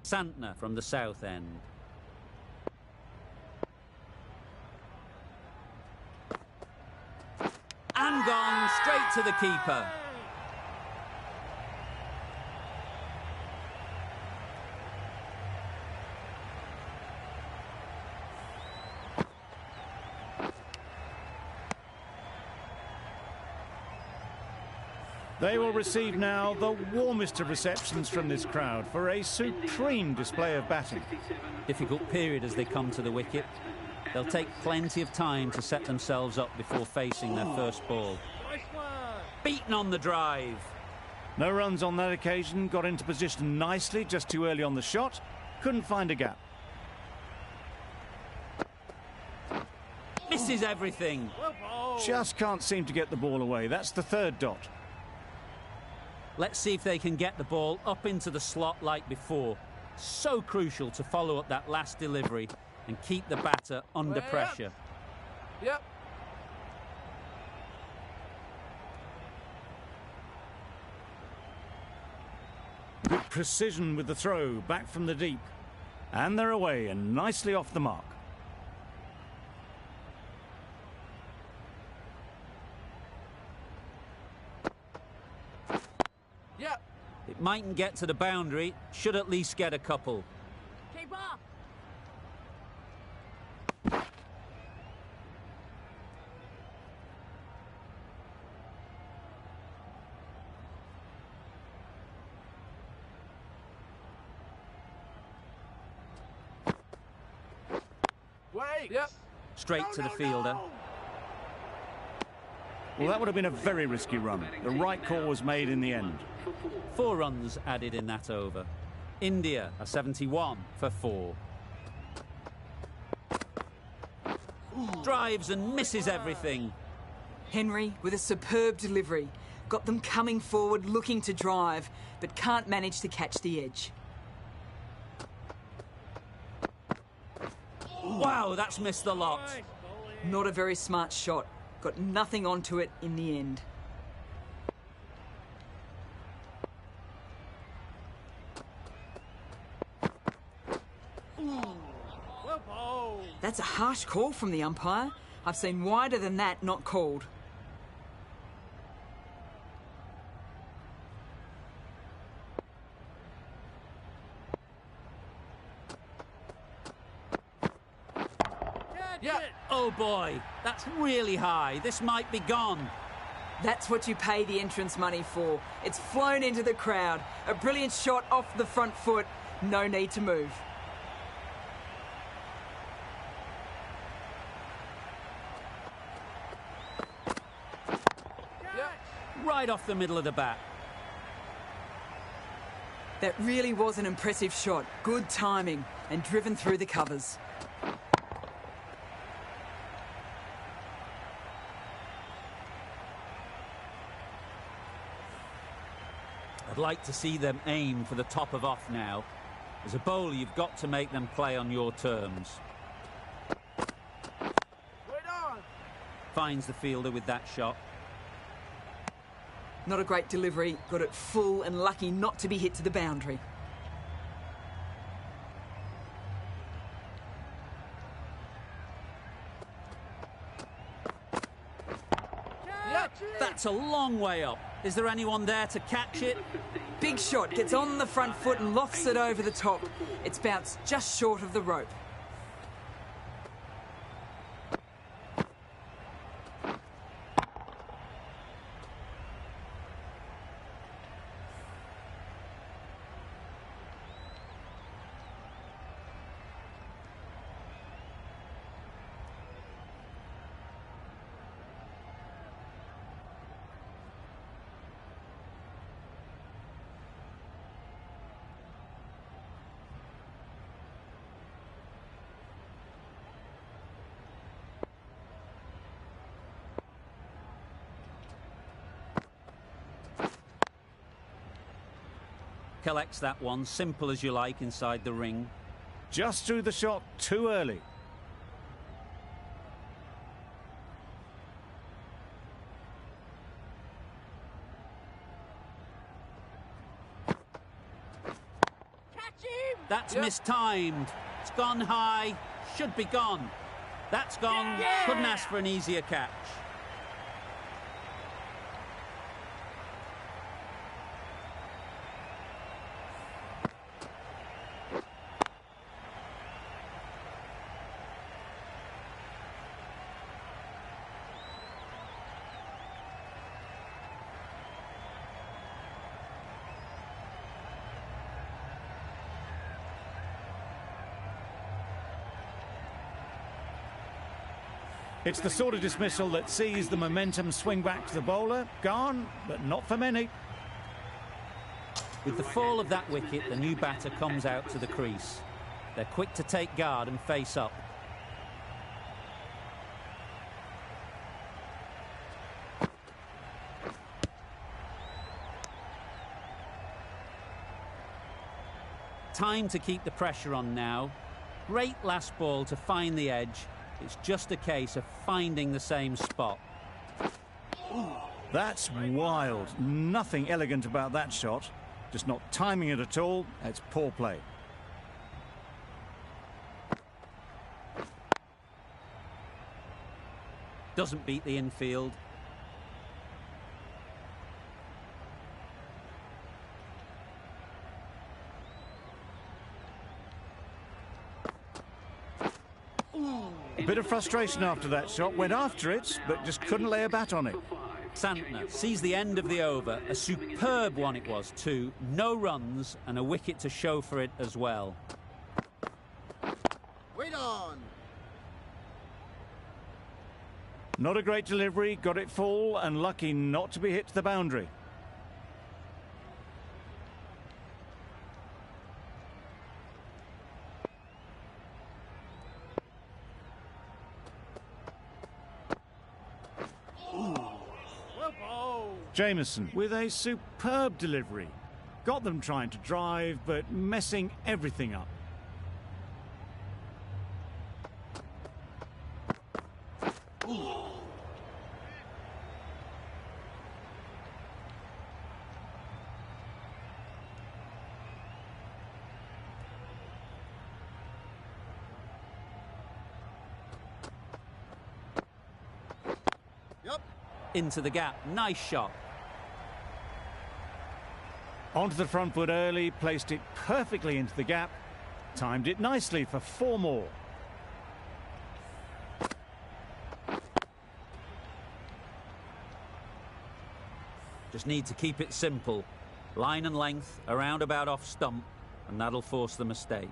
Santner from the south end. And gone straight to the keeper. They will receive now the warmest of receptions from this crowd for a supreme display of batting. Difficult period as they come to the wicket. They'll take plenty of time to set themselves up before facing their first ball. Beaten on the drive. No runs on that occasion, got into position nicely just too early on the shot. Couldn't find a gap. Misses everything. Just can't seem to get the ball away. That's the third dot. Let's see if they can get the ball up into the slot like before. So crucial to follow up that last delivery and keep the batter under pressure. Yep. Good precision with the throw, back from the deep. And they're away and nicely off the mark. Yep. It mightn't get to the boundary, should at least get a couple. Keep up. Wait. Yep. Straight to the fielder. Well, that would have been a very risky run. The right call was made in the end. 4 runs added in that over. India are 71 for 4. Drives and misses everything. Henry with a superb delivery. Got them coming forward looking to drive, but can't manage to catch the edge. Wow, that's missed the lot. Not a very smart shot. Got nothing onto it in the end. That's a harsh call from the umpire. I've seen wider than that not called. Yeah. Oh boy, that's really high. This might be gone. That's what you pay the entrance money for. It's flown into the crowd. A brilliant shot off the front foot. No need to move. Right off the middle of the bat. That really was an impressive shot. Good timing and driven through the covers. I'd like to see them aim for the top of off now. As a bowler, you've got to make them play on your terms. Finds the fielder with that shot. Not a great delivery. Got it full and lucky not to be hit to the boundary. That's a long way up. Is there anyone there to catch it? Big shot, gets on the front foot and lofts it over the top. It's bounced just short of the rope. Collects that one, simple as you like, inside the ring. Just threw the shot too early. That's Yep. mistimed. It's gone high. Should be gone. That's gone. Yeah. Couldn't ask for an easier catch. It's the sort of dismissal that sees the momentum swing back to the bowler. Gone, but not for many. With the fall of that wicket, the new batter comes out to the crease. They're quick to take guard and face up. Time to keep the pressure on now. Great last ball to find the edge. It's just a case of finding the same spot. That's wild. Nothing elegant about that shot. Just not timing it at all. It's poor play. Doesn't beat the infield. A bit of frustration after that shot. Went after it, but just couldn't lay a bat on it. Santner sees the end of the over. A superb one it was too. No runs and a wicket to show for it as well. Wait on. Not a great delivery. Got it full and lucky not to be hit to the boundary. Jameson with a superb delivery. Got them trying to drive, but messing everything up. Into the gap. Nice shot. Onto the front foot early, placed it perfectly into the gap. Timed it nicely for 4 more. Just need to keep it simple. Line and length, around about off stump, and that'll force the mistake.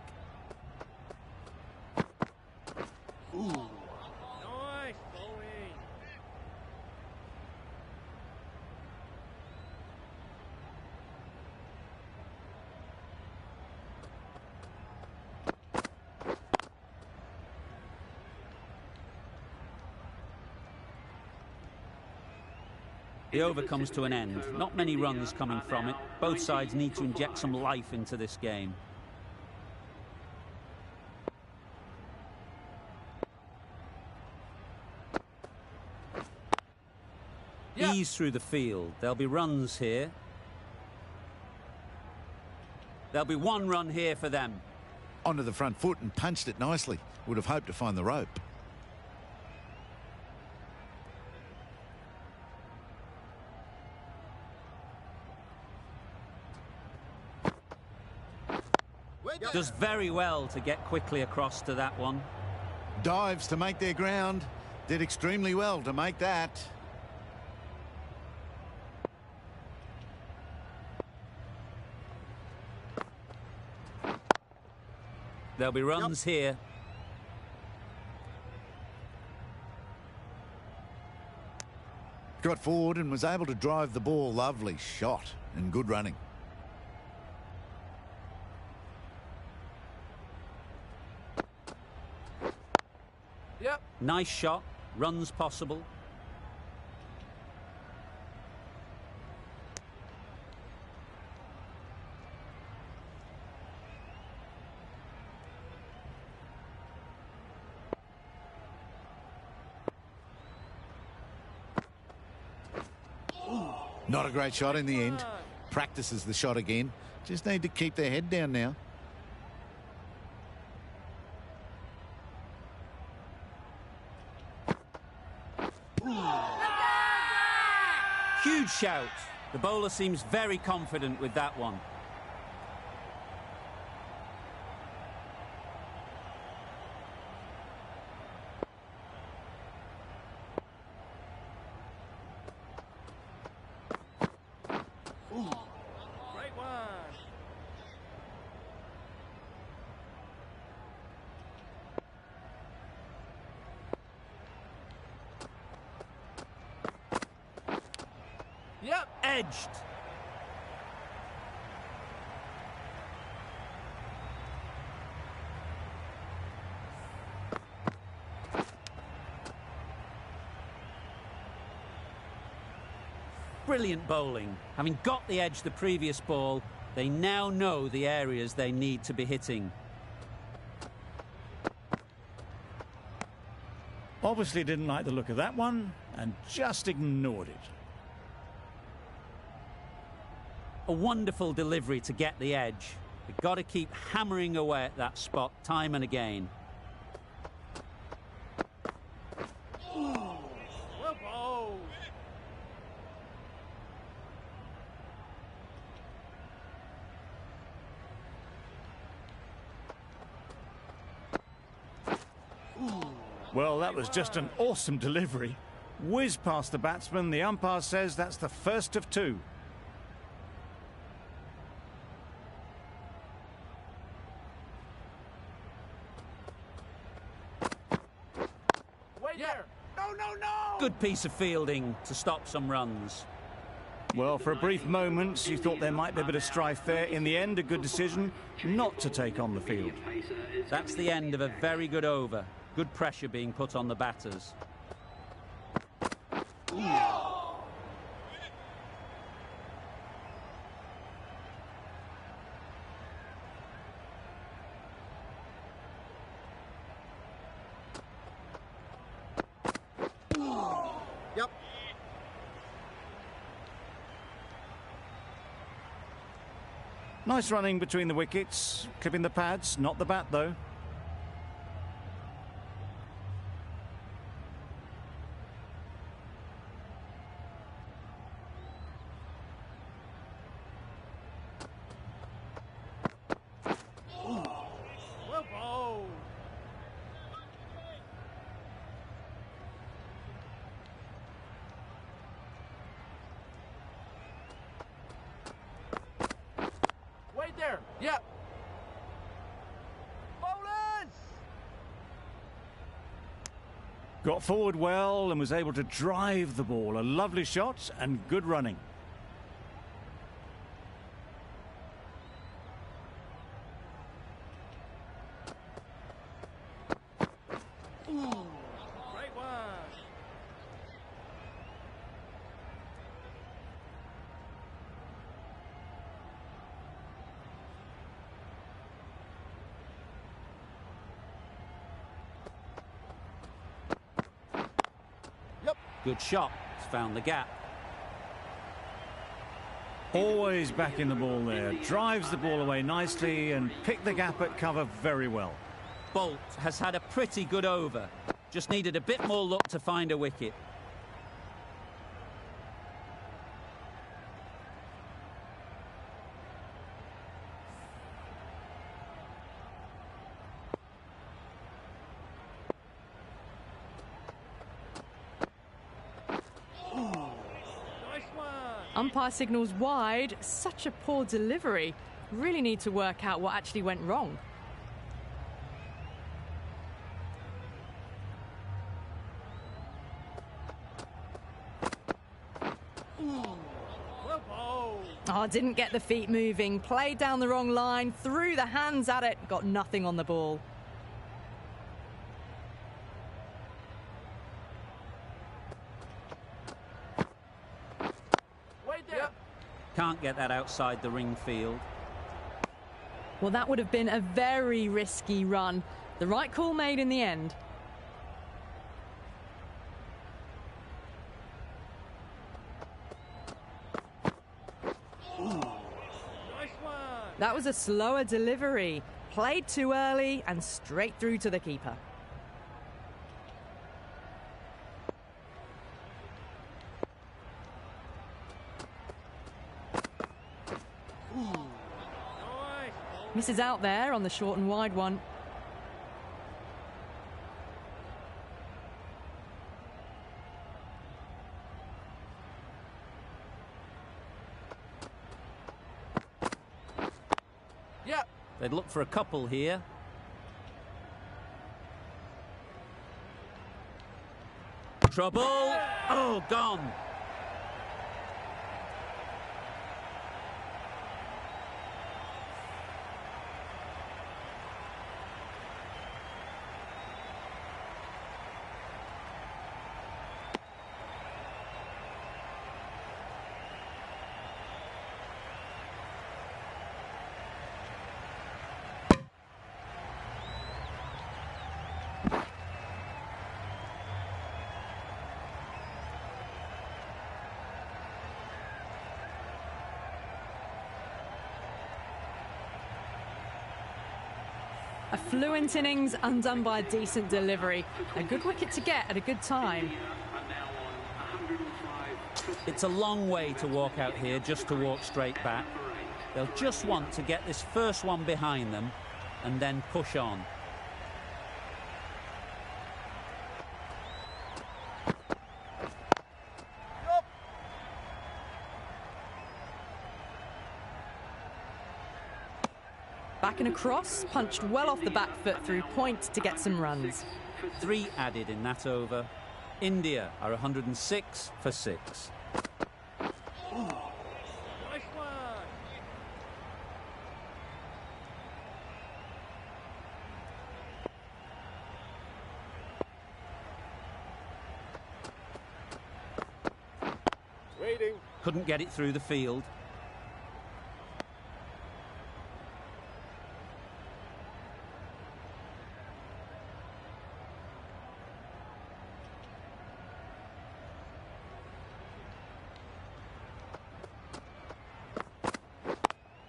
The over comes to an end. Not many runs coming from it. Both sides need to inject some life into this game. Yep. Ease through the field. There'll be runs here. There'll be 1 run here for them. Onto the front foot and punched it nicely. Would have hoped to find the rope. Does very well to get quickly across to that one. Dives to make their ground. Did extremely well to make that. There'll be runs here. Got forward and was able to drive the ball. Lovely shot and good running. Yep. Nice shot. Runs possible. Not a great shot in the end. Practices the shot again. Just need to keep their head down now. Huge shout. The bowler seems very confident with that one. Great one. Yep. Edged. Brilliant bowling. Having got the edge the previous ball, they now know the areas they need to be hitting. Obviously didn't like the look of that one and just ignored it. A wonderful delivery to get the edge. They've got to keep hammering away at that spot time and again. Well bowled. Well, that was just an awesome delivery. Whiz past the batsman. The umpire says that's the first of two. Wait there. No, no, no. Good piece of fielding to stop some runs. Well, for a brief moment, you thought there might be a bit of strife there. In the end, a good decision not to take on the field. That's the end of a very good over. Good pressure being put on the batters. Yep. Nice running between the wickets. Clipping the pads, not the bat, though. Well bowled. Wait there. Yep. Bowlers. Got forward well and was able to drive the ball. A lovely shot and good running. Great one. Yep. Good shot. It's found the gap. Always back in the ball there. Drives the ball away nicely and picked the gap at cover very well. Bolt has had a pretty good over. Just needed a bit more luck to find a wicket. Nice one. Umpire signals wide. Such a poor delivery. Really need to work out what actually went wrong. Well bowled. Oh, didn't get the feet moving. Played down the wrong line. Threw the hands at it. Got nothing on the ball. Wait there. Yep. Can't get that outside the ring field. Well, that would have been a very risky run. The right call made in the end. Nice one. That was a slower delivery. Played too early and straight through to the keeper. Misses out there on the short and wide one. Yep. They'd look for a couple here. Trouble. Oh, gone. A fluent innings undone by a decent delivery. A good wicket to get at a good time. It's a long way to walk out here just to walk straight back. They'll just want to get this first one behind them and then push on. Back and across, punched well off the back foot through point to get some runs. 3 added in that over. India are 106 for 6. Nice one. Waiting. Couldn't get it through the field.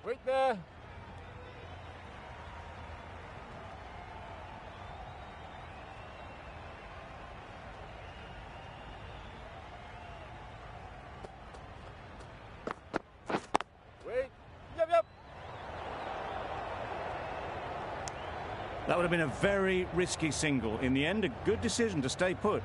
Wait there. Wait. Yep, yep. That would have been a very risky single. In the end, a good decision to stay put.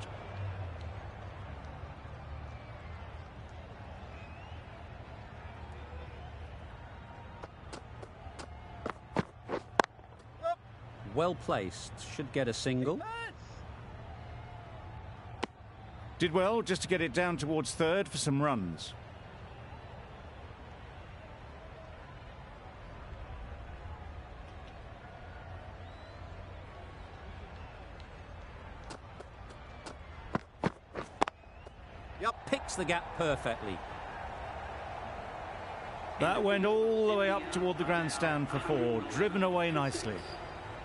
Well placed. Should get a single. Did well just to get it down towards third for some runs. Yep, picks the gap perfectly. That went all the way up toward the grandstand for 4, driven away nicely.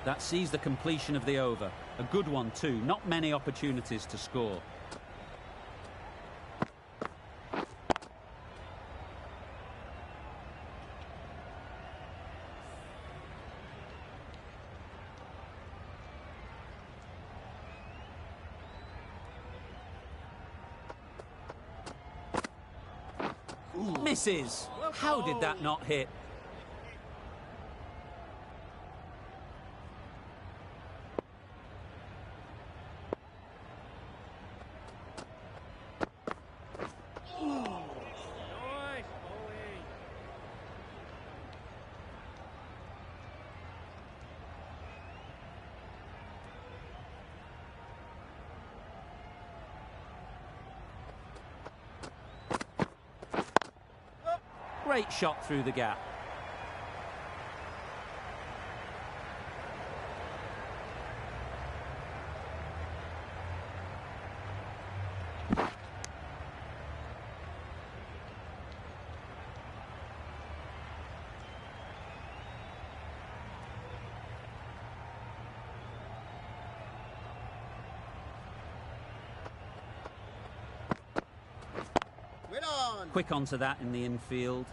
That sees the completion of the over. A good one too. Not many opportunities to score. Misses. How did that not hit? Nice bowling. Great shot through the gap. Wait on. Quick onto that in the infield.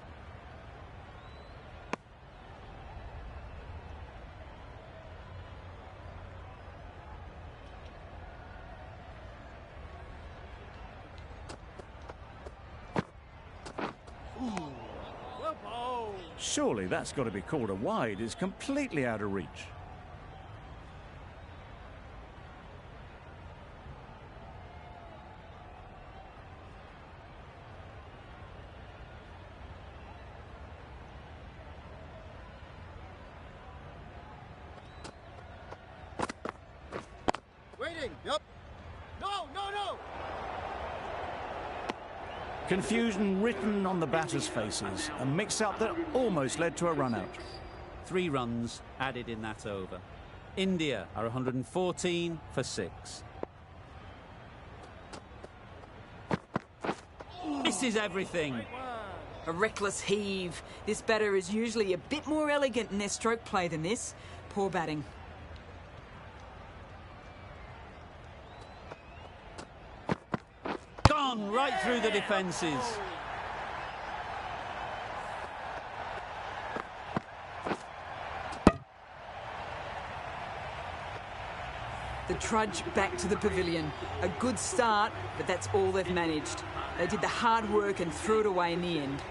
Well bowled. Surely that's got to be called a wide. It's completely out of reach. Waiting. Yep. No, no, no. Confusion written on the batters' faces. A mix-up that almost led to a run-out. 3 runs added in that over. India are 114 for 6. Misses everything. A reckless heave. This batter is usually a bit more elegant in their stroke play than this. Poor batting. Gone right through the defences. The trudge back to the pavilion. A good start, but that's all they've managed. They did the hard work and threw it away in the end.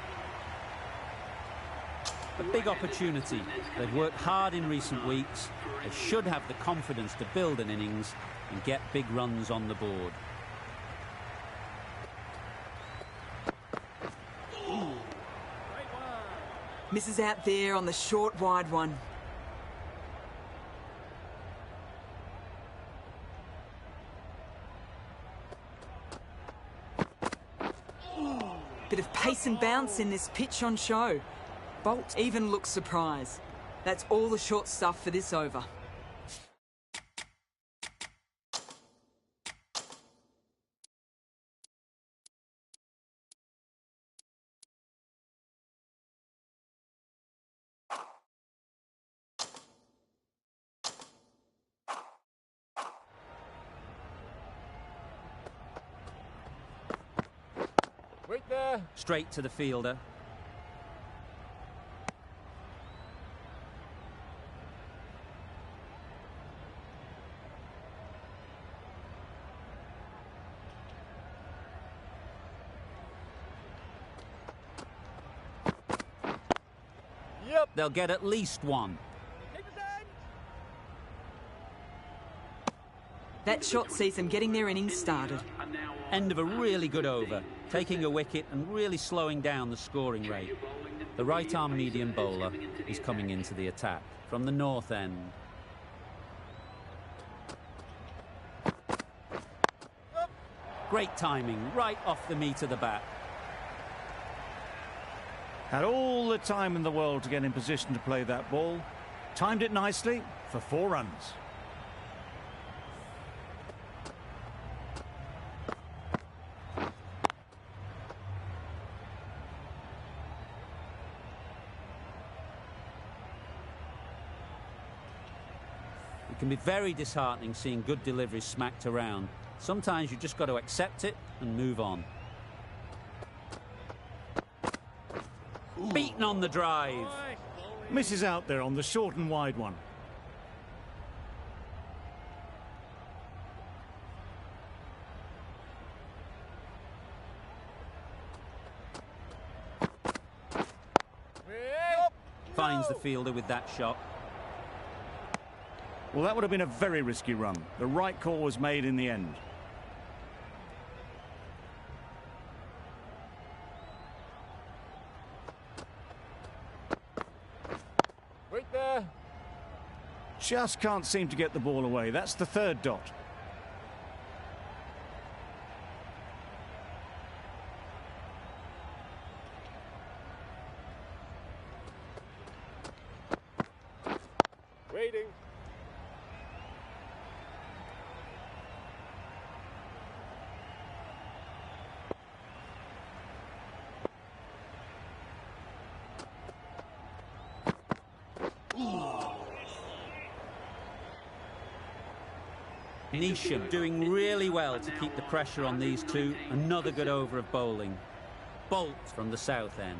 A big opportunity. They've worked hard in recent weeks. They should have the confidence to build an innings and get big runs on the board. Misses out there on the short wide one. Bit of pace and bounce in this pitch on show. Bolt even looks surprised. That's all the short stuff for this over. Wait there. Straight to the fielder. Yep. They'll get at least one. That shot sees them getting their innings started. End of a really good over, taking a wicket and really slowing down the scoring rate. The right-arm medium bowler is coming into the attack from the north end. Great timing, right off the meat of the bat. Had all the time in the world to get in position to play that ball. Timed it nicely for 4 runs. It can be very disheartening seeing good deliveries smacked around. Sometimes you just got to accept it and move on. Beaten on the drive. Misses out there on the short and wide one. Finds the fielder with that shot. Well, that would have been a very risky run. The right call was made in the end. Wait there. Just can't seem to get the ball away. That's the 3rd dot. Waiting. Newzealand doing really well to keep the pressure on these two. Another good over of bowling. Bolt from the south end.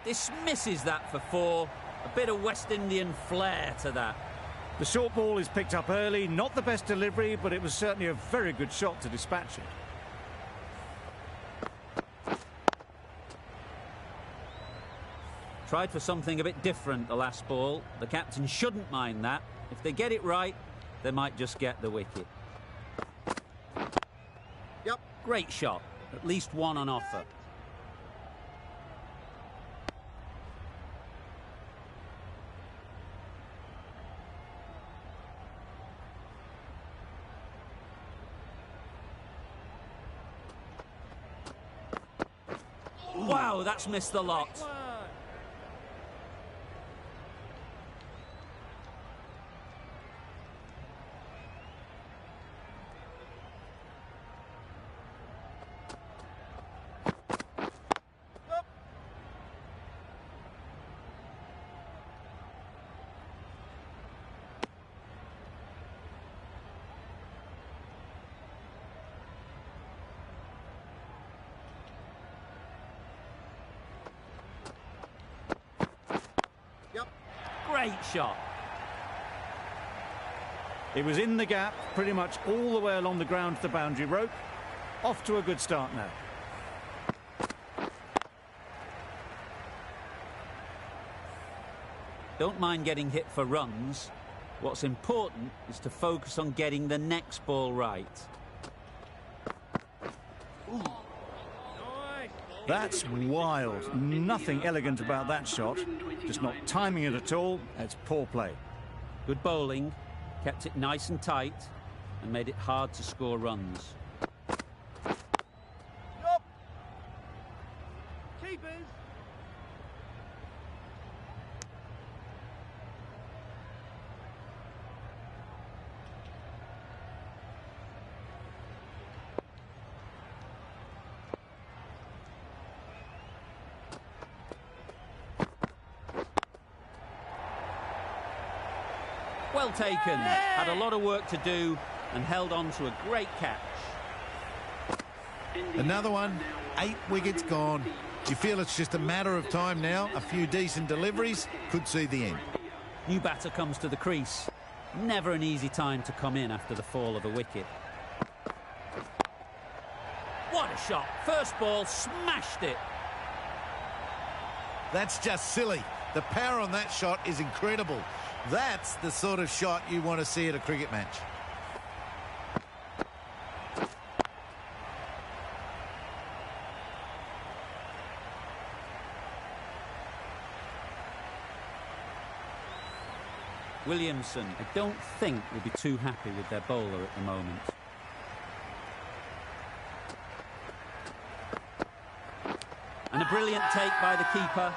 Dismisses that for 4. A bit of West Indian flair to that. The short ball is picked up early. Not the best delivery, but it was certainly a very good shot to dispatch it. Tried for something a bit different the last ball. The captain shouldn't mind that. If they get it right, they might just get the wicket. Yep. Great shot. At least one on offer. Wow, that's missed the lot. Great shot. It was in the gap, pretty much all the way along the ground to the boundary rope. Off to a good start now. Don't mind getting hit for runs. What's important is to focus on getting the next ball right. That's wild. Nothing elegant about that shot. Just not timing it at all. It's poor play. Good bowling, kept it nice and tight, and made it hard to score runs. Yup. Keepers. Well taken. Had a lot of work to do and held on to a great catch. Another one, 8 wickets gone. You feel it's just a matter of time now. A few decent deliveries could see the end. New batter comes to the crease. Never an easy time to come in after the fall of a wicket. What a shot. First ball, smashed it. That's just silly. The power on that shot is incredible. That's the sort of shot you want to see at a cricket match. Williamson, I don't think, will be too happy with their bowler at the moment. And a brilliant take by the keeper.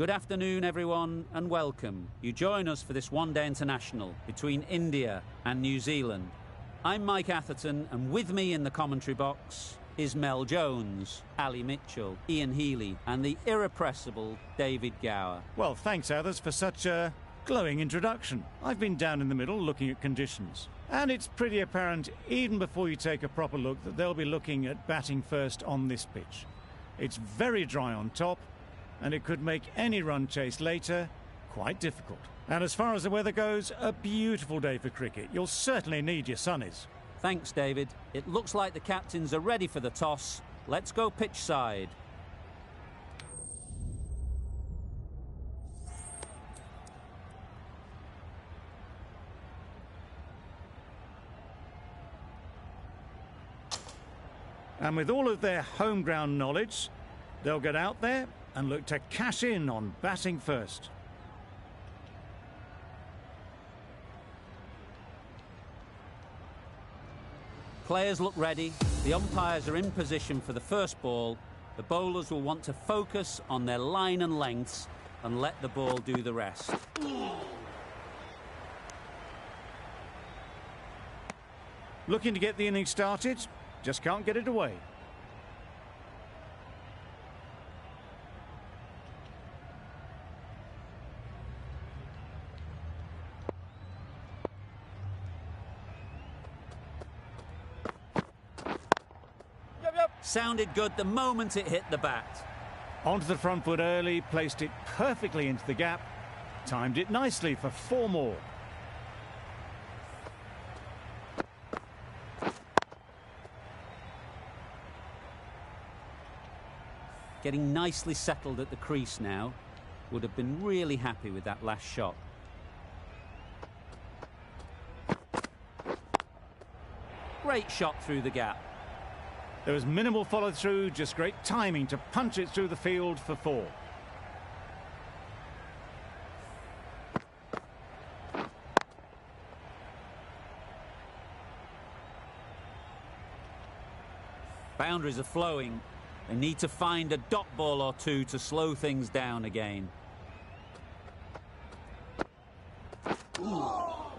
Good afternoon, everyone, and welcome. You join us for this one-day international between India and New Zealand. I'm Mike Atherton, and with me in the commentary box is Mel Jones, Ali Mitchell, Ian Healy, and the irrepressible David Gower. Well, thanks, Athers, for such a glowing introduction. I've been down in the middle looking at conditions. And it's pretty apparent, even before you take a proper look, that they'll be looking at batting first on this pitch. It's very dry on top, and it could make any run chase later quite difficult. And as far as the weather goes, a beautiful day for cricket. You'll certainly need your sunnies. Thanks, David. It looks like the captains are ready for the toss. Let's go pitch side. And with all of their home ground knowledge, they'll get out there and look to cash in on batting first. Players look ready. The umpires are in position for the first ball. The bowlers will want to focus on their line and lengths and let the ball do the rest. Looking to get the innings started, just can't get it away. Sounded good the moment it hit the bat. Onto the front foot early, placed it perfectly into the gap, timed it nicely for 4 more. Getting nicely settled at the crease now. Would have been really happy with that last shot. Great shot through the gap. There was minimal follow-through, just great timing to punch it through the field for 4. Boundaries are flowing. They need to find a dot ball or two to slow things down again. No!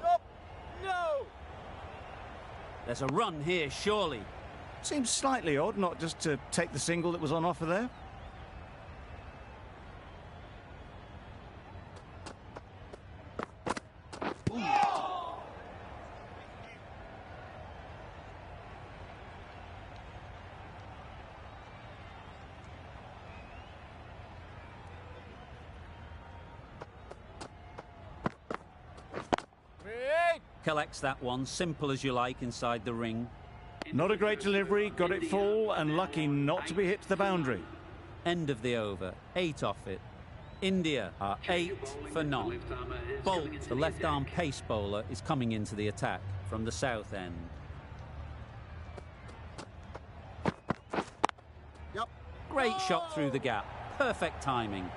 There's a run here, surely. Seems slightly odd not just to take the single that was on offer there. Collects that one, simple as you like, inside the ring. Not a great delivery, got it full and lucky not to be hit to the boundary. End of the over, 8 off it. India are 8 for none. Bolt, the left-arm pace bowler, is coming into the attack from the south end. Great shot through the gap, perfect timing.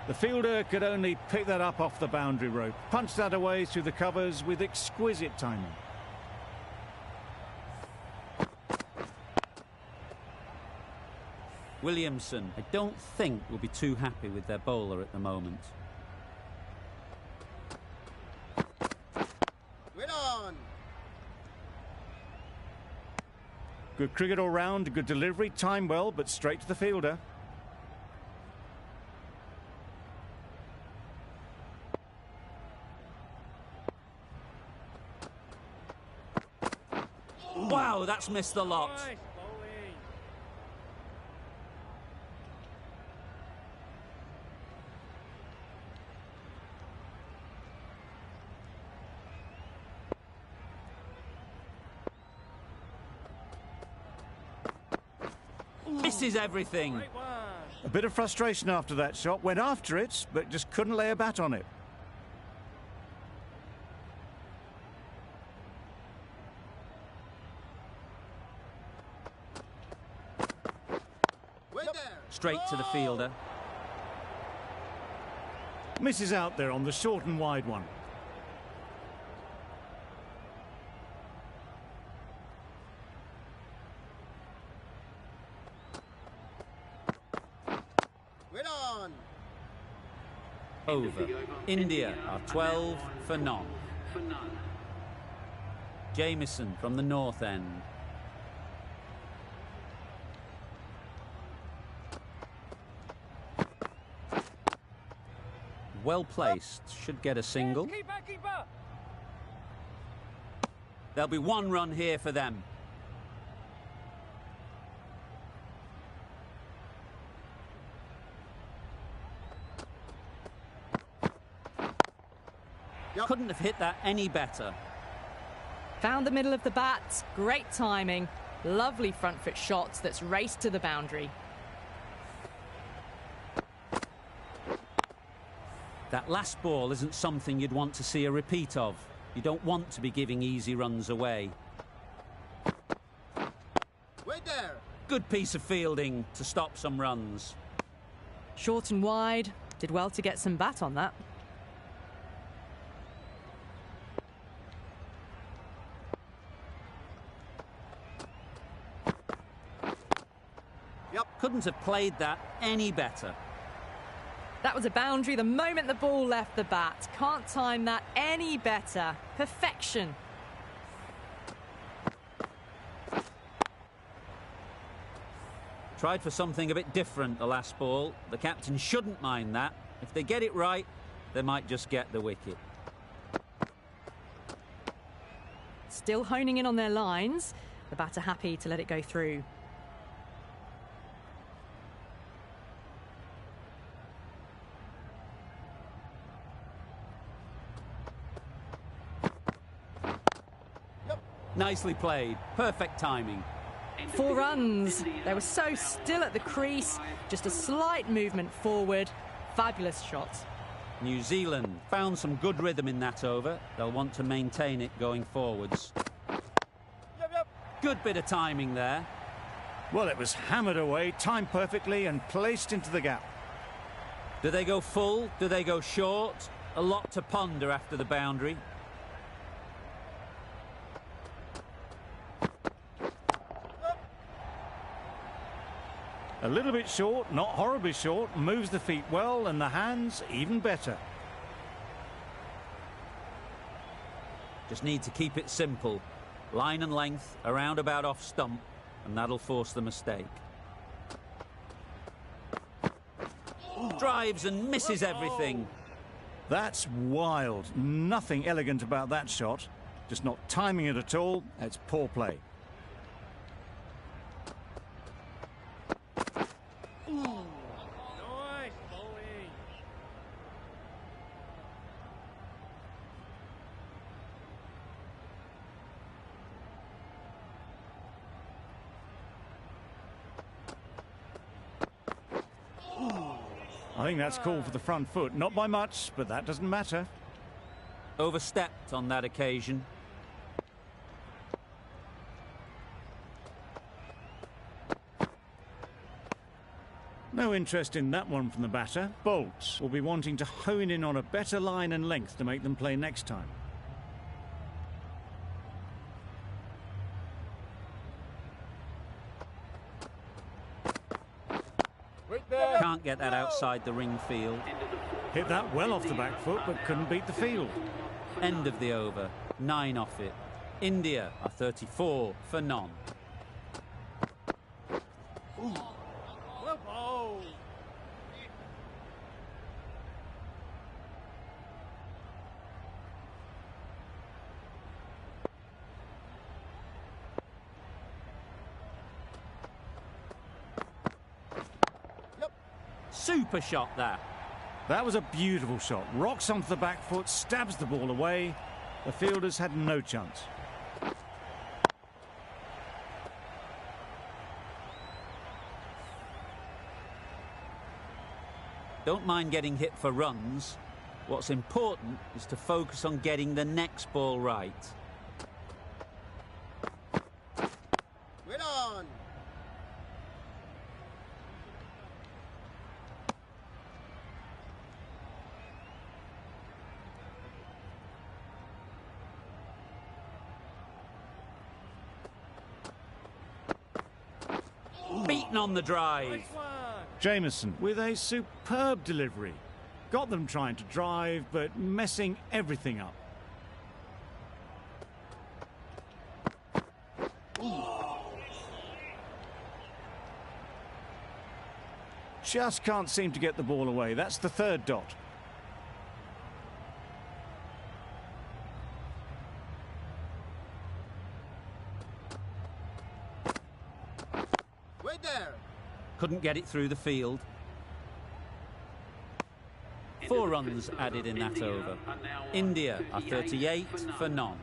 The fielder could only pick that up off the boundary rope, punch that away through the covers with exquisite timing. Williamson, I don't think, will be too happy with their bowler at the moment. Win on! Good cricket all round, good delivery, timed well, but straight to the fielder. Wow, that's missed the lot. Misses everything. A bit of frustration after that shot, went after it, but just couldn't lay a bat on it. Straight to the fielder. Misses out there on the short and wide one. Win on! Over. India are 12 for none. Jamieson from the north end. Well placed, should get a single. Keeper. There'll be one run here for them. Yep. Couldn't have hit that any better. Found the middle of the bat. Great timing. Lovely front foot shots that's raced to the boundary. That last ball isn't something you'd want to see a repeat of. You don't want to be giving easy runs away. Wait there. Good piece of fielding to stop some runs. Short and wide. Did well to get some bat on that. Couldn't have played that any better. That was a boundary the moment the ball left the bat. Can't time that any better. Perfection. Tried for something a bit different the last ball. The captain shouldn't mind that. If they get it right, they might just get the wicket. Still honing in on their lines. The batter happy to let it go through. Nicely played. Perfect timing. 4 runs. They were so still at the crease. Just a slight movement forward. Fabulous shot. New Zealand found some good rhythm in that over. They'll want to maintain it going forwards. Yep. Good bit of timing there. Well, it was hammered away, timed perfectly and placed into the gap. Do they go full? Do they go short? A lot to ponder after the boundary. A little bit short, not horribly short, moves the feet well and the hands even better. Just need to keep it simple. Line and length, around about off stump, and that'll force the mistake. Drives and misses everything. That's wild. Nothing elegant about that shot. Just not timing it at all. It's poor play. Nice bowling. I think that's called for the front foot. Not by much, but that doesn't matter. Overstepped on that occasion. No interest in that one from the batter. Bolts will be wanting to hone in on a better line and length to make them play next time. Wait there. Can't get that outside the ring field. Hit that well off the back foot, but couldn't beat the field. End of the over. 9 off it. India are 34 for none. Well bowled. Super shot that. That was a beautiful shot. Rocks onto the back foot, stabs the ball away. The fielders had no chance. Don't mind getting hit for runs. What's important is to focus on getting the next ball right. Wait on. Beaten on the drive. Nice one. Jamieson with a superb delivery. got them trying to drive, but messing everything up. Just can't seem to get the ball away. That's the third dot. Wait there. Couldn't get it through the field. 4 runs added in that over. India are 38 for none.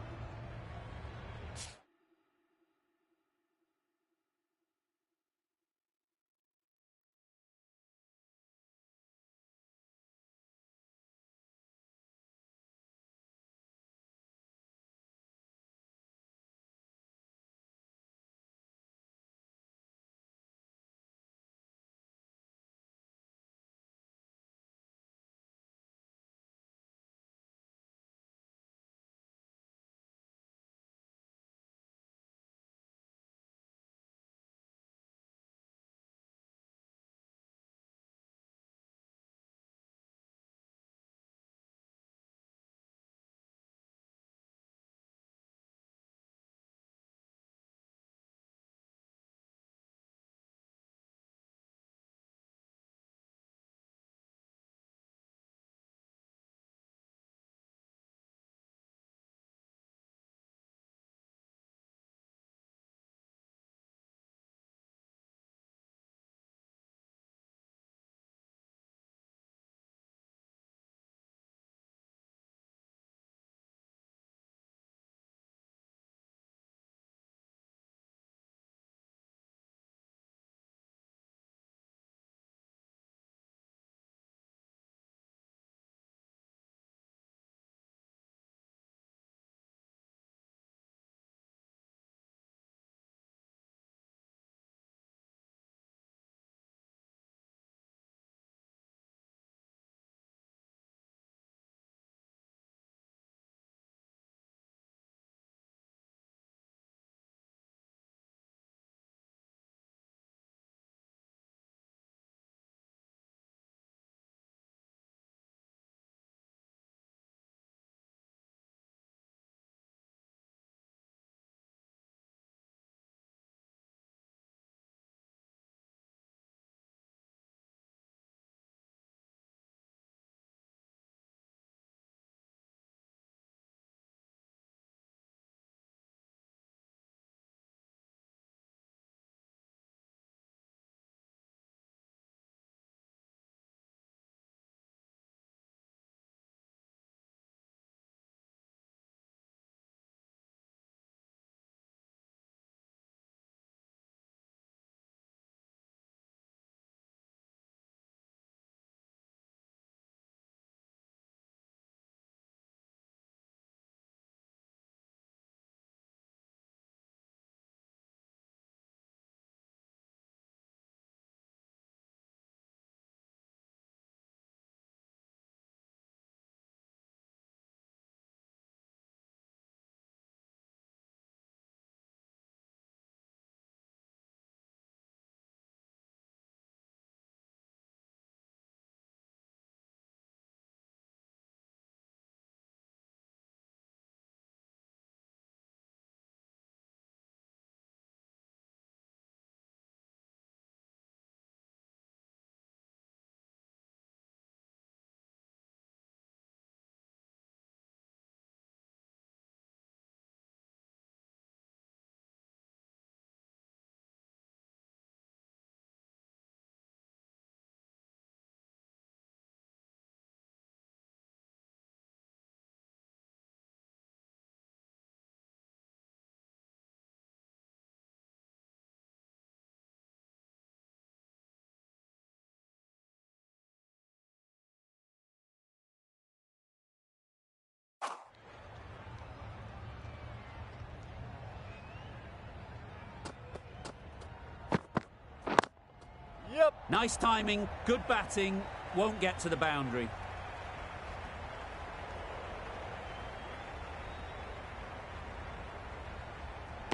Nice timing, good batting, won't get to the boundary.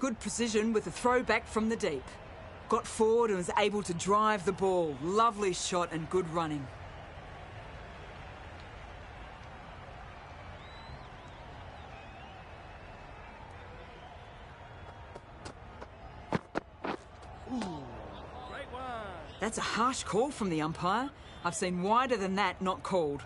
Good precision with a throw back from the deep. Got forward and was able to drive the ball. Lovely shot and good running. That's a harsh call from the umpire. I've seen wider than that not called.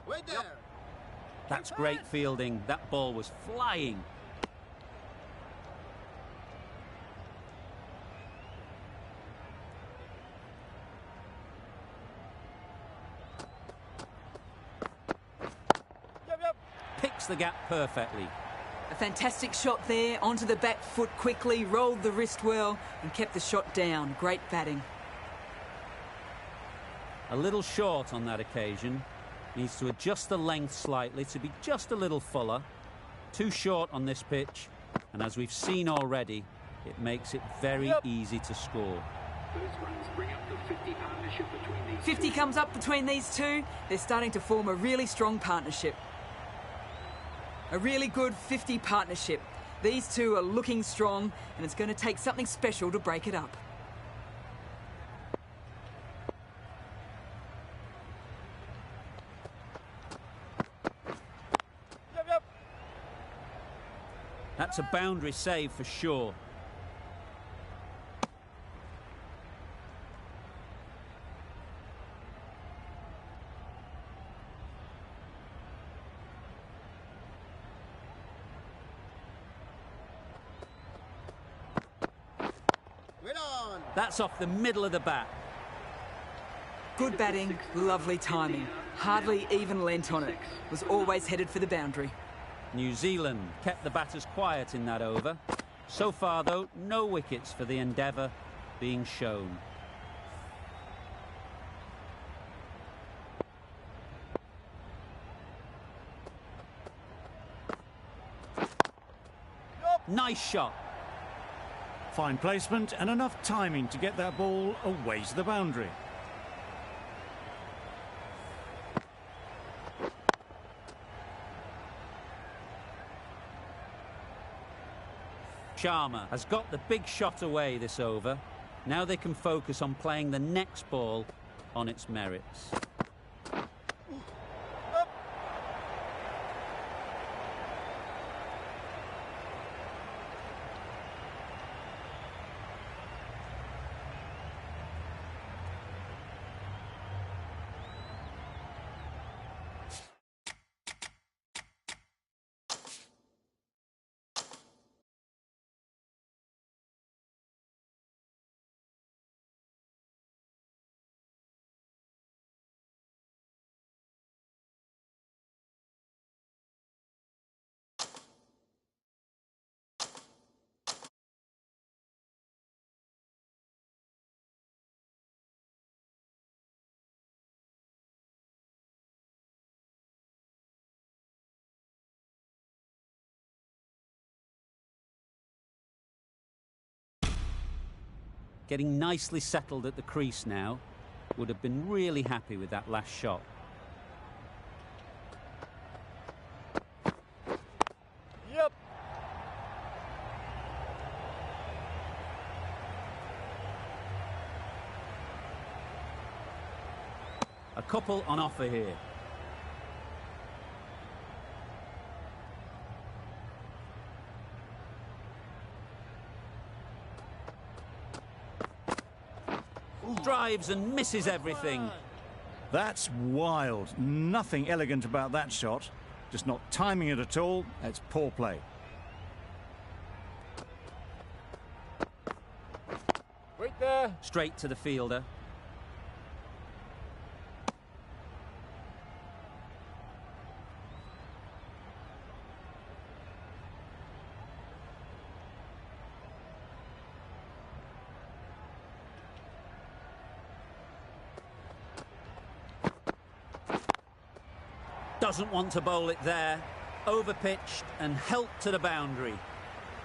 Wait there. That's great fielding. That ball was flying. Picks the gap perfectly. A fantastic shot there, onto the back foot quickly, rolled the wrist well and kept the shot down. Great batting. A little short on that occasion. Needs to adjust the length slightly to be just a little fuller. Too short on this pitch, and as we've seen already, it makes it very easy to score. 50 comes up between these two. They're starting to form a really strong partnership. A really good 50 partnership. These two are looking strong, and it's going to take something special to break it up. That's a boundary save for sure. Wait on. That's off the middle of the bat. Good batting, lovely timing. Hardly even lent on it. Was always headed for the boundary. New Zealand kept the batters quiet in that over. So far, though, no wickets for the endeavour being shown. Nice shot. Fine placement and enough timing to get that ball away to the boundary. Sharma has got the big shot away this over. Now they can focus on playing the next ball on its merits. Getting nicely settled at the crease now. Would have been really happy with that last shot. Yep. A couple on offer here. Drives and misses everything. That's wild. Nothing elegant about that shot. Just not timing it at all. It's poor play. Wait there. Straight to the fielder. Doesn't want to bowl it there. Overpitched and helped to the boundary.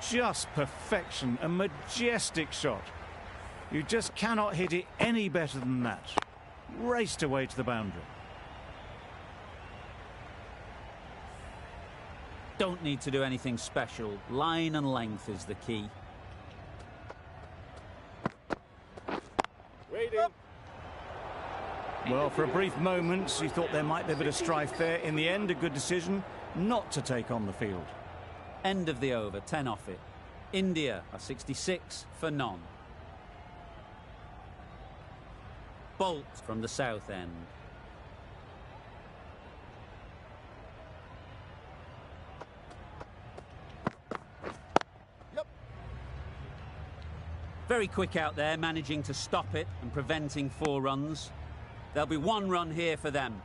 Just perfection. A majestic shot. You just cannot hit it any better than that. Raced away to the boundary. Don't need to do anything special. Line and length is the key. Waiting. Well, for a brief moment, you thought there might be a bit of strife there. In the end, a good decision not to take on the field. End of the over, 10 off it. India are 66 for none. Bolt from the south end. Yep. Very quick out there, managing to stop it and preventing 4 runs. There'll be 1 run here for them.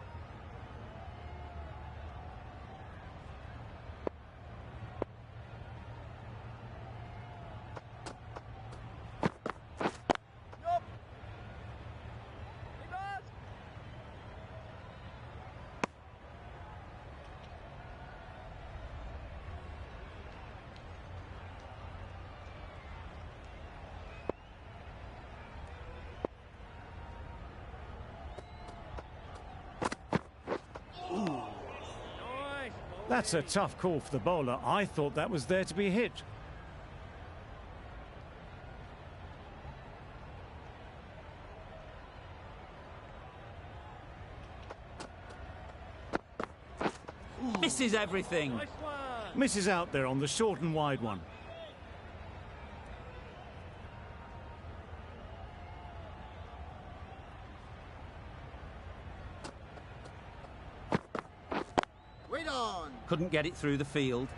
That's a tough call for the bowler. I thought that was there to be hit. Misses everything. Misses out there on the short and wide one. Wait on. Couldn't get it through the field.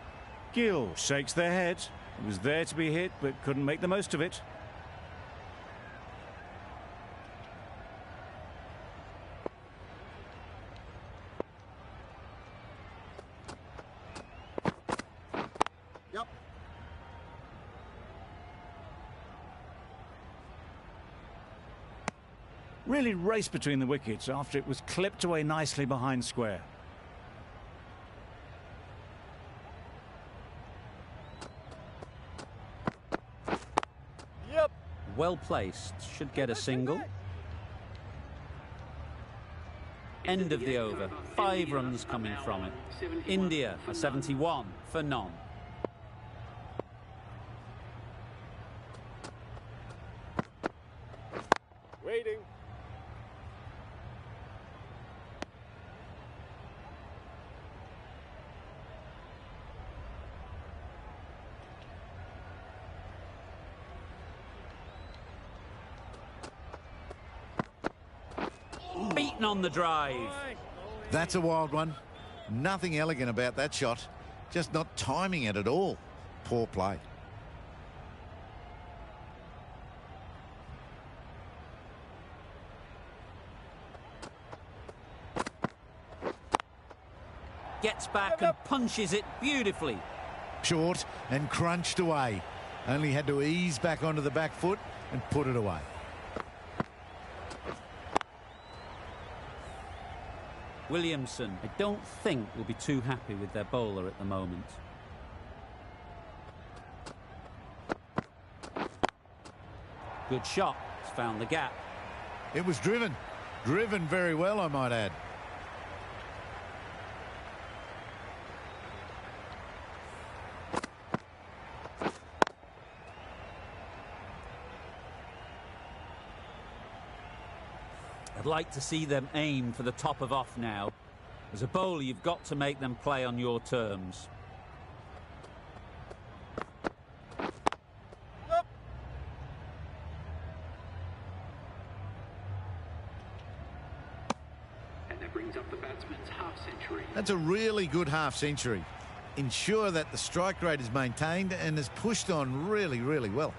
Gill shakes their head. It was there to be hit, but couldn't make the most of it. Yep. Really raced between the wickets after it was clipped away nicely behind square. Yep. Well placed, should get a single. End of the over, 5 runs coming from it. India are 71 for none. Waiting. Beaten on the drive. That's a wild one. Nothing elegant about that shot. Just not timing it at all. Poor play. Gets back and punches it beautifully. Short and crunched away. Only had to ease back onto the back foot and put it away. Williamson, I don't think, will be too happy with their bowler at the moment. Good shot. It's found the gap. It was driven. Driven very well, I might add. I'd like to see them aim for the top of off now. As a bowler, you've got to make them play on your terms. And that brings up the batsman's half-century. That's a really good half-century. Ensure that the strike rate is maintained and is pushed on really, really well.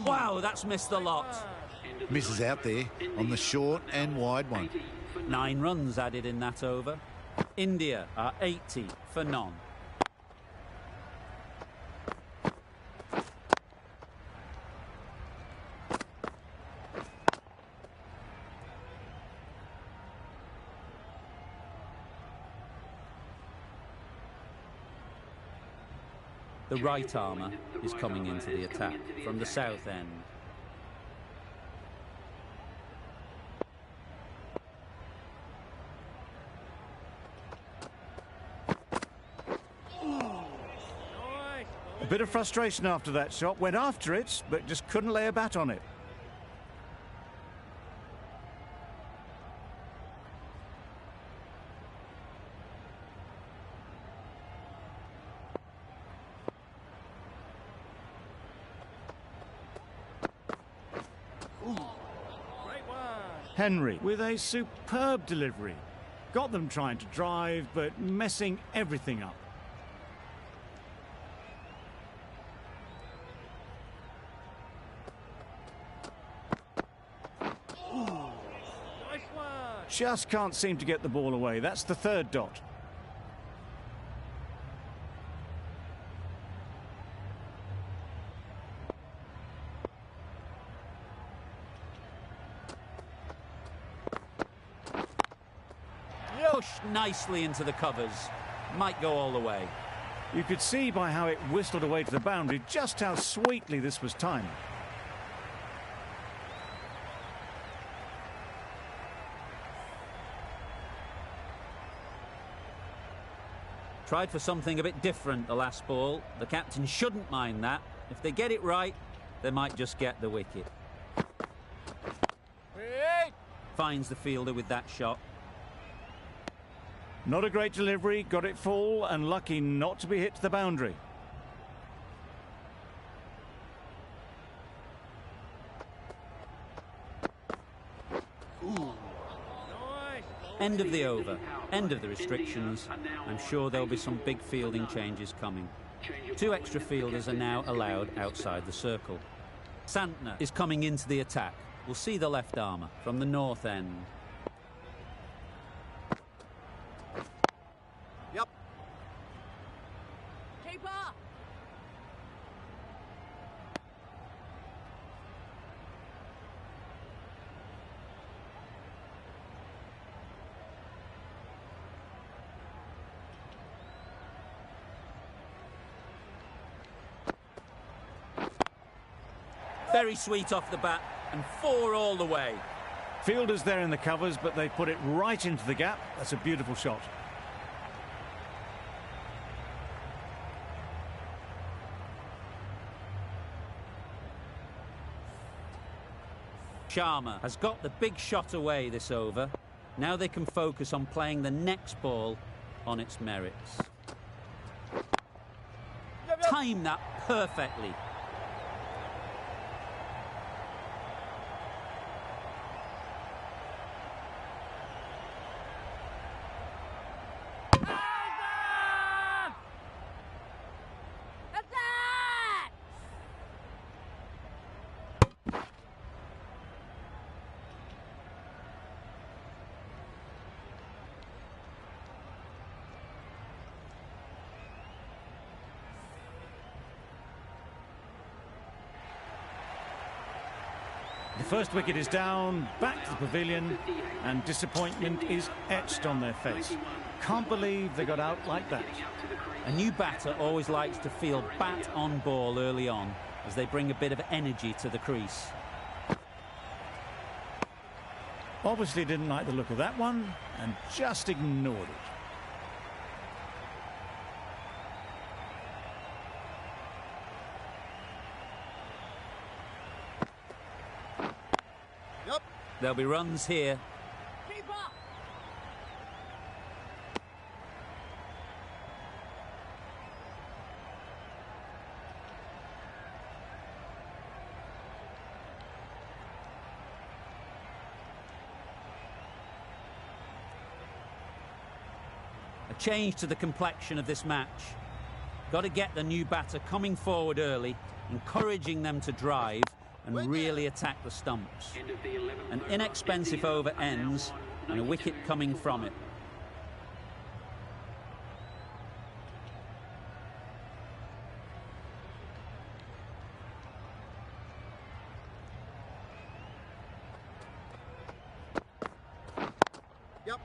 Wow, that's missed the lot. Misses out there on the short and wide one. 9 runs added in that over. India are 80 for none. The right armour is coming into the attack from the south end. A bit of frustration after that shot. Went after it, but just couldn't lay a bat on it. Henry with a superb delivery. Got them trying to drive, but messing everything up. Just can't seem to get the ball away. That's the third dot. Pushed nicely into the covers. Might go all the way. You could see by how it whistled away to the boundary just how sweetly this was timed. Tried for something a bit different the last ball. The captain shouldn't mind that. If they get it right, they might just get the wicket. Finds the fielder with that shot. Not a great delivery, got it full and lucky not to be hit to the boundary. End of the over, end of the restrictions. I'm sure there'll be some big fielding changes coming. 2 extra fielders are now allowed outside the circle. Santner is coming into the attack. We'll see the left armour from the north end. Yep. Keeper! Very sweet off the bat and 4 all the way. Fielders there in the covers, but they put it right into the gap. That's a beautiful shot. Sharma has got the big shot away this over. Now they can focus on playing the next ball on its merits. Time that perfectly. The first wicket is down, back to the pavilion, and disappointment is etched on their face. Can't believe they got out like that. A new batter always likes to feel bat on ball early on as they bring a bit of energy to the crease. Obviously didn't like the look of that one and just ignored it. There'll be runs here. Keeper! A change to the complexion of this match. Got to get the new batter coming forward early, encouraging them to drive and really attack the stumps. An inexpensive over ends and a wicket coming from it. Yep.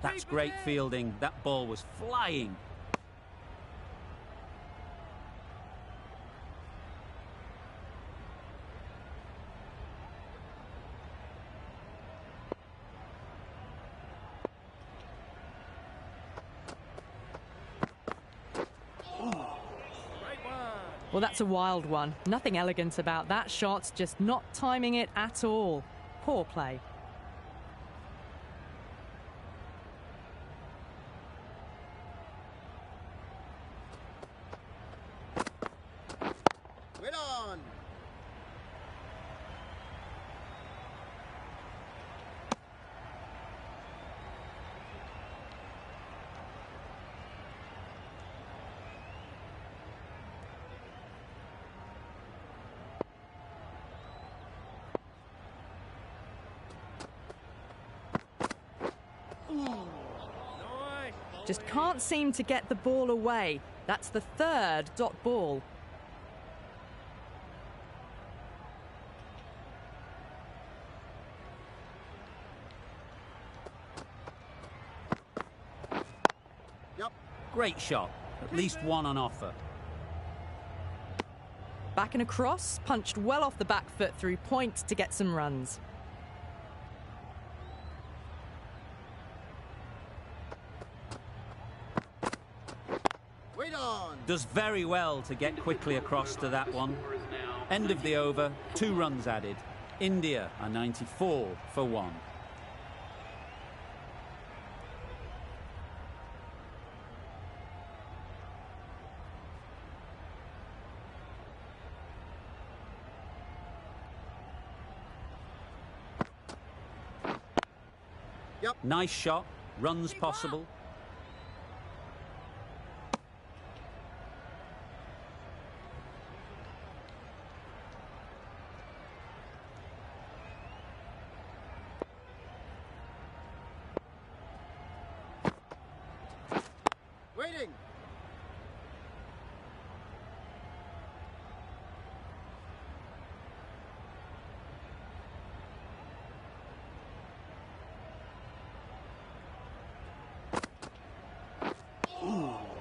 That's great fielding. That ball was flying. Well, that's a wild one. Nothing elegant about that shot, just not timing it at all. Poor play. Wait on. Just can't seem to get the ball away. That's the third dot ball. Yep. Great shot. At least one on offer. Back and across, punched well off the back foot through point to get some runs. Wait on. Does very well to get quickly across to that one. End of the over, 2 runs added. India are 94 for 1. Yep. Nice shot, runs possible. Waiting.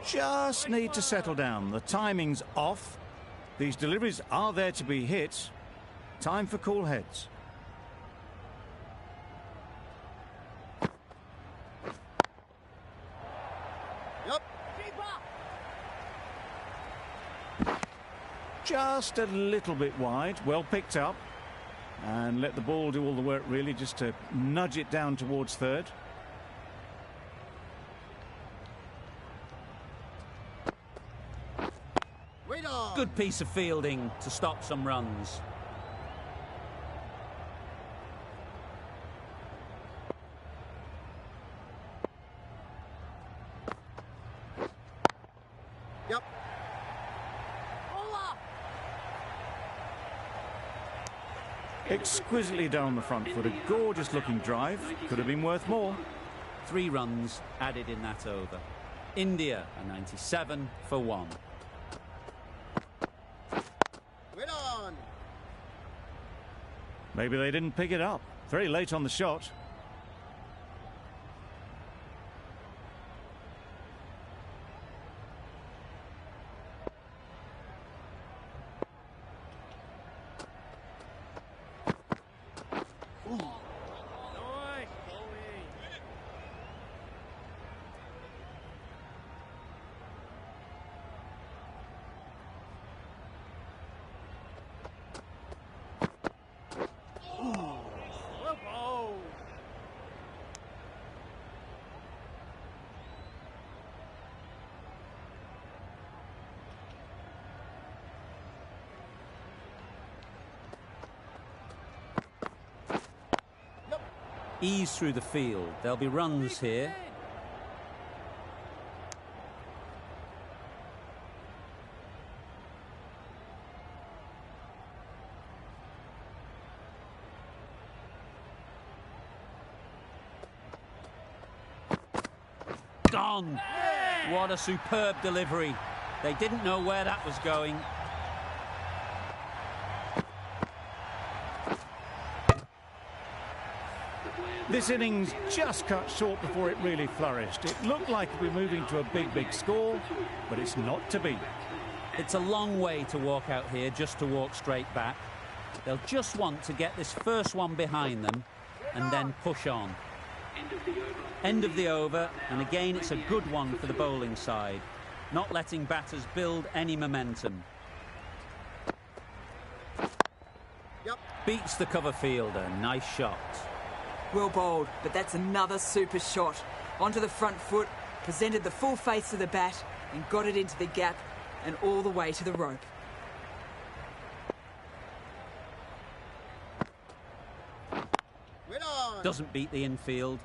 Just need to settle down. The timing's off. These deliveries are there to be hit. Time for cool heads. Yep. Just a little bit wide. Well picked up. And let the ball do all the work, really, just to nudge it down towards third. Wait on. Good piece of fielding to stop some runs. Yep. Exquisitely down the front foot. A gorgeous looking drive. Could have been worth more. 3 runs added in that over. India are 97 for 1. Wait on. Maybe they didn't pick it up. Very late on the shot. Ease through the field. There'll be runs here. Gone! What a superb delivery. They didn't know where that was going. This innings just cut short before it really flourished. It looked like we're moving to a big score, but it's not to be. It's a long way to walk out here just to walk straight back. They'll just want to get this first one behind them and then push on. End of the over, and again it's a good one for the bowling side, not letting batters build any momentum. Yep. Beats the cover fielder. Nice shot. Well bowled, but that's another super shot. Onto the front foot, presented the full face of the bat and got it into the gap and all the way to the rope. Wait on. Doesn't beat the infield.